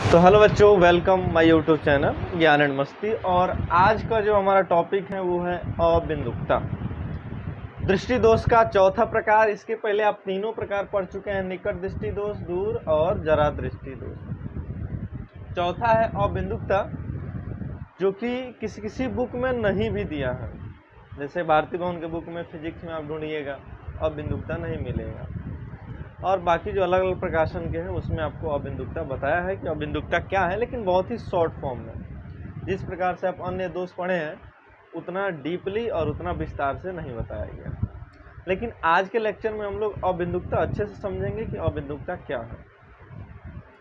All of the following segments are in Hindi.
तो हेलो बच्चों, वेलकम माय यूट्यूब चैनल ज्ञान एंड मस्ती। और आज का जो हमारा टॉपिक है वो है अबिंदुकता। दृष्टि दोष का चौथा प्रकार। इसके पहले आप तीनों प्रकार पढ़ चुके हैं, निकट दृष्टि दोष, दूर और जरा दृष्टि दोष। चौथा है अबिंदुकता, जो कि किसी किसी बुक में नहीं भी दिया है। जैसे भारती भवन के बुक में फिजिक्स में आप ढूंढिएगा, अबिंदुकता नहीं मिलेगा। और बाकी जो अलग अलग प्रकाशन के हैं उसमें आपको अबिंदुकता बताया है कि अबिंदुकता क्या है, लेकिन बहुत ही शॉर्ट फॉर्म में। जिस प्रकार से आप अन्य दोष पढ़े हैं उतना डीपली और उतना विस्तार से नहीं बताया गया। लेकिन आज के लेक्चर में हम लोग अबिंदुकता अच्छे से समझेंगे कि अबिंदुकता क्या है,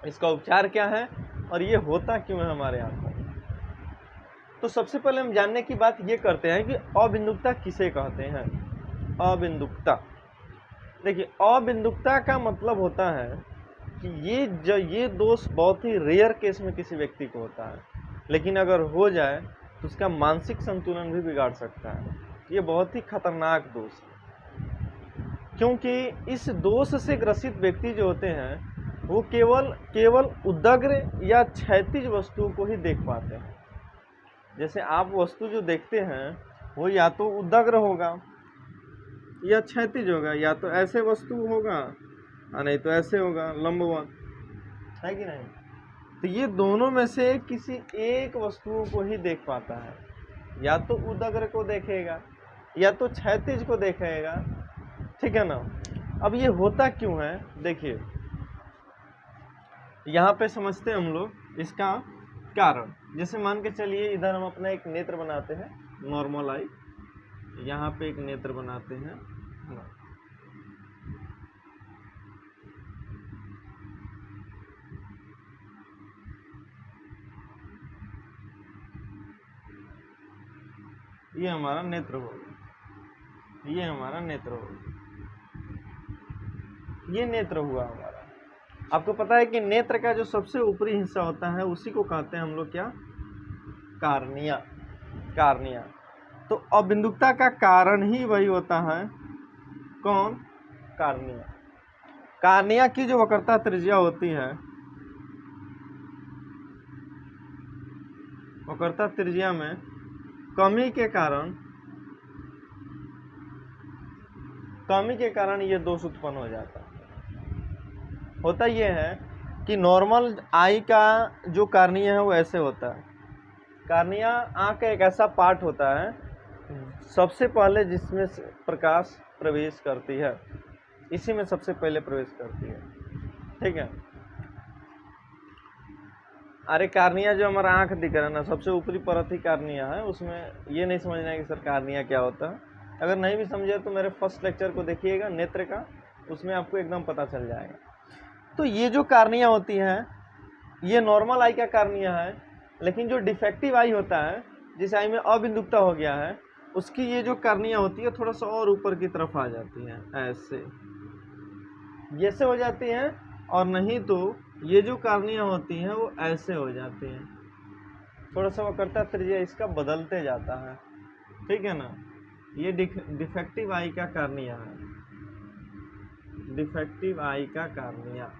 इसका उपचार क्या है और ये होता क्यों है हमारे आंखों में। तो सबसे पहले हम जानने की बात ये करते हैं कि अबिंदुकता किसे कहते हैं। अबिंदुकता, देखिए, अबिंदुकता का मतलब होता है कि ये दोष बहुत ही रेयर केस में किसी व्यक्ति को होता है, लेकिन अगर हो जाए तो उसका मानसिक संतुलन भी बिगाड़ सकता है। ये बहुत ही खतरनाक दोष है, क्योंकि इस दोष से ग्रसित व्यक्ति जो होते हैं वो केवल उदग्र या क्षैतिज वस्तुओं को ही देख पाते हैं। जैसे आप वस्तु जो देखते हैं वो या तो उदग्र होगा या क्षैतिज होगा, या तो ऐसे वस्तु होगा और नहीं तो ऐसे होगा, लंबवत, है कि नहीं। तो ये दोनों में से किसी एक वस्तुओं को ही देख पाता है, या तो उदग्र को देखेगा या तो क्षैतिज को देखेगा, ठीक है ना। अब ये होता क्यों है, देखिए यहाँ पे समझते हैं हम लोग इसका कारण। जैसे मान के चलिए इधर हम अपना एक नेत्र बनाते हैं, नॉर्मल आई, यहाँ पे एक नेत्र बनाते हैं, ये हमारा नेत्र होगा, ये हमारा नेत्र होगा, ये नेत्र हुआ हमारा। आपको पता है कि नेत्र का जो सबसे ऊपरी हिस्सा होता है उसी को कहते हैं हम लोग क्या, कार्निया। कार्निया। तो अबिंदुकता का कारण ही वही होता है, कौन, कार्निया। कार्निया की जो वक्रता त्रिज्या होती है, वक्रता त्रिज्या में कमी के कारण ये दोष उत्पन्न हो जाता है। होता ये है कि नॉर्मल आई का जो कार्निया है वो ऐसे होता है। कार्निया आँख का एक ऐसा पार्ट होता है सबसे पहले जिसमें प्रकाश प्रवेश करती है, इसी में सबसे पहले प्रवेश करती है, ठीक है। अरे कार्निया जो हमारा आँख दिख रहा है ना, सबसे ऊपरी परत ही कार्निया है। उसमें ये नहीं समझना है कि सर कार्निया क्या होता है। अगर नहीं भी समझे तो मेरे फर्स्ट लेक्चर को देखिएगा नेत्र का, उसमें आपको एकदम पता चल जाएगा। तो ये जो कार्निया होती है ये नॉर्मल आई का कार्निया है, लेकिन जो डिफेक्टिव आई होता है, जिस आई में अबिंदुकता हो गया है, उसकी ये जो कार्निया होती है थोड़ा सा और ऊपर की तरफ आ जाती है, ऐसे जैसे हो जाती हैं। और नहीं तो ये जो कार्निया होती हैं वो ऐसे हो जाती हैं, थोड़ा सा वक्रता त्रिज्या इसका बदलते जाता है, ठीक है ना। ये डिफेक्टिव आई का कार्निया है, डिफेक्टिव आई का कार्निया,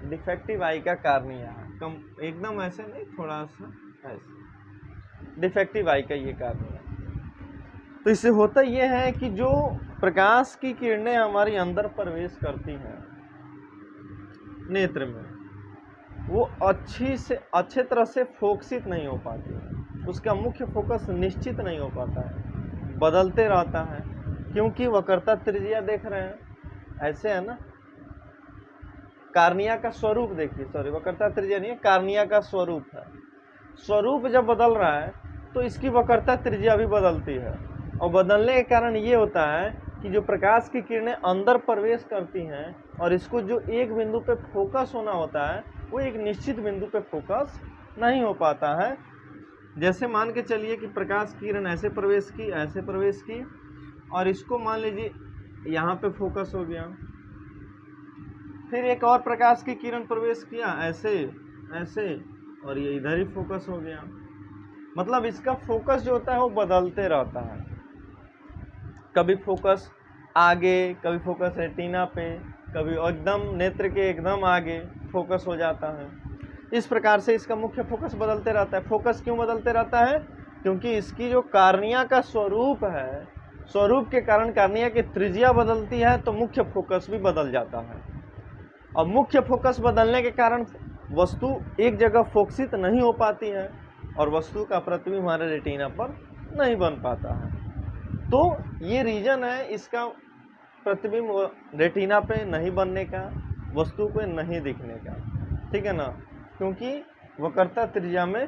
डिफेक्टिव आई का कार्निया है। कम एकदम ऐसे नहीं, थोड़ा सा ऐसे, डिफेक्टिव आई का ये कार्निया। तो इससे होता ये है कि जो प्रकाश की किरणें हमारी अंदर प्रवेश करती हैं नेत्र में, वो अच्छे तरह से फोकसित नहीं हो पाती। उसका मुख्य फोकस निश्चित नहीं हो पाता है, बदलते रहता है, क्योंकि वक्रता त्रिज्या देख रहे हैं ऐसे है ना। कार्निया का स्वरूप देखिए, सॉरी वक्रता त्रिज्या नहीं है, कार्निया का स्वरूप है। स्वरूप जब बदल रहा है तो इसकी वक्रता त्रिज्या भी बदलती है, और बदलने के कारण ये होता है कि जो प्रकाश की किरणें अंदर प्रवेश करती हैं और इसको जो एक बिंदु पे फोकस होना होता है वो एक निश्चित बिंदु पे फोकस नहीं हो पाता है। जैसे मान के चलिए कि प्रकाश की किरण ऐसे प्रवेश की, ऐसे प्रवेश की, और इसको मान लीजिए यहाँ पे फोकस हो गया, फिर एक और प्रकाश की किरण प्रवेश किया ऐसे ऐसे, और ये इधर ही फोकस हो गया। मतलब इसका फोकस जो होता है वो बदलते रहता है, कभी फोकस आगे, कभी फोकस रेटिना पे, कभी एकदम नेत्र के एकदम आगे फोकस हो जाता है। इस प्रकार से इसका मुख्य फोकस बदलते रहता है। फोकस क्यों बदलते रहता है? क्योंकि इसकी जो कार्निया का स्वरूप है, स्वरूप के कारण कार्निया की त्रिज्या बदलती है, तो मुख्य फोकस भी बदल जाता है। और मुख्य फोकस बदलने के कारण वस्तु एक जगह फोकसित नहीं हो पाती है और वस्तु का प्रतिबिंब हमारे रेटिना पर नहीं बन पाता है। तो ये रीजन है इसका प्रतिबिंब रेटिना पे नहीं बनने का, वस्तु पे नहीं दिखने का, ठीक है ना, क्योंकि वक्रता त्रिज्या में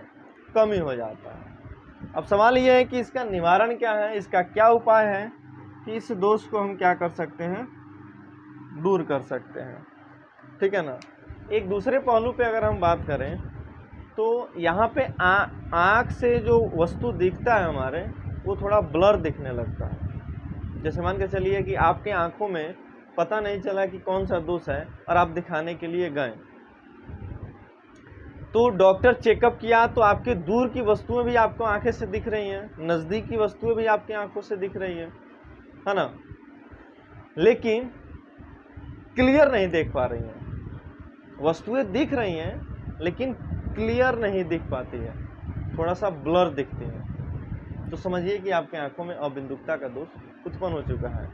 कमी हो जाता है। अब सवाल ये है कि इसका निवारण क्या है, इसका क्या उपाय है कि इस दोष को हम क्या कर सकते हैं, दूर कर सकते हैं, ठीक है ना। एक दूसरे पहलू पे अगर हम बात करें तो यहाँ पे आँख से जो वस्तु दिखता है हमारे, वो थोड़ा ब्लर दिखने लगता है। जैसे मान के चलिए कि आपके आंखों में पता नहीं चला कि कौन सा दोष है और आप दिखाने के लिए गए, तो डॉक्टर चेकअप किया तो आपके दूर की वस्तुएं भी आपको आंखें से दिख रही हैं, नज़दीक की वस्तुएं भी आपकी आंखों से दिख रही है ना, लेकिन क्लियर नहीं देख पा रही हैं। वस्तुएं दिख रही हैं लेकिन क्लियर नहीं दिख पाती है, थोड़ा सा ब्लर दिखती है। तो समझिए कि आपके आंखों में अबिंदुकता का दोष उत्पन्न हो चुका है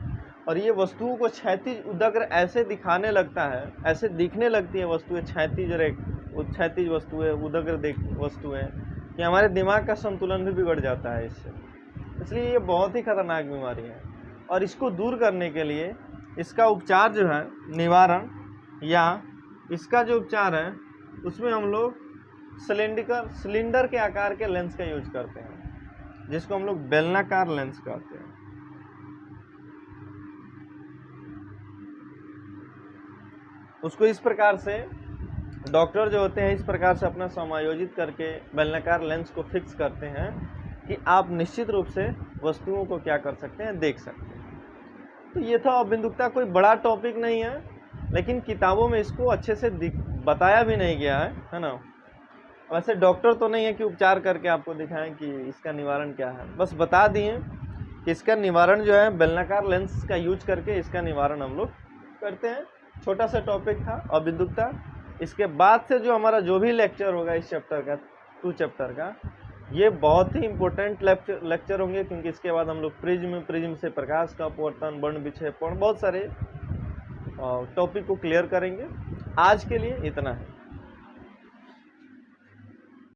और ये वस्तुओं को क्षैतिज उदग्र ऐसे दिखाने लगता है, ऐसे दिखने लगती है वस्तुएं, क्षैतिज वस्तुएं, उदग्र वस्तुएं, कि हमारे दिमाग का संतुलन भी बिगड़ जाता है इससे। इसलिए ये बहुत ही खतरनाक बीमारी है और इसको दूर करने के लिए इसका उपचार जो है, निवारण या इसका जो उपचार है, उसमें हम लोग सिलेंडर के आकार के लेंस का यूज करते हैं, जिसको हम लोग बेलनाकार लेंस कहते हैं। उसको इस प्रकार से डॉक्टर जो होते हैं इस प्रकार से अपना समायोजित करके बेलनाकार लेंस को फिक्स करते हैं कि आप निश्चित रूप से वस्तुओं को क्या कर सकते हैं, देख सकते हैं। तो ये था अबिंदुकता, कोई बड़ा टॉपिक नहीं है, लेकिन किताबों में इसको अच्छे से बताया भी नहीं गया है ना। वैसे डॉक्टर तो नहीं है कि उपचार करके आपको दिखाएं कि इसका निवारण क्या है, बस बता दिए कि इसका निवारण जो है बेलनाकार लेंस का यूज करके इसका निवारण हम लोग करते हैं। छोटा सा टॉपिक था अबिंदुकता। इसके बाद से जो हमारा जो भी लेक्चर होगा इस चैप्टर का, 2 चैप्टर का, ये बहुत ही इम्पोर्टेंट लेक्चर होंगे, क्योंकि इसके बाद हम लोग प्रिज्म से प्रकाश का अपवर्तन, वर्ण विक्षेपण, बहुत सारे टॉपिक को क्लियर करेंगे। आज के लिए इतना है।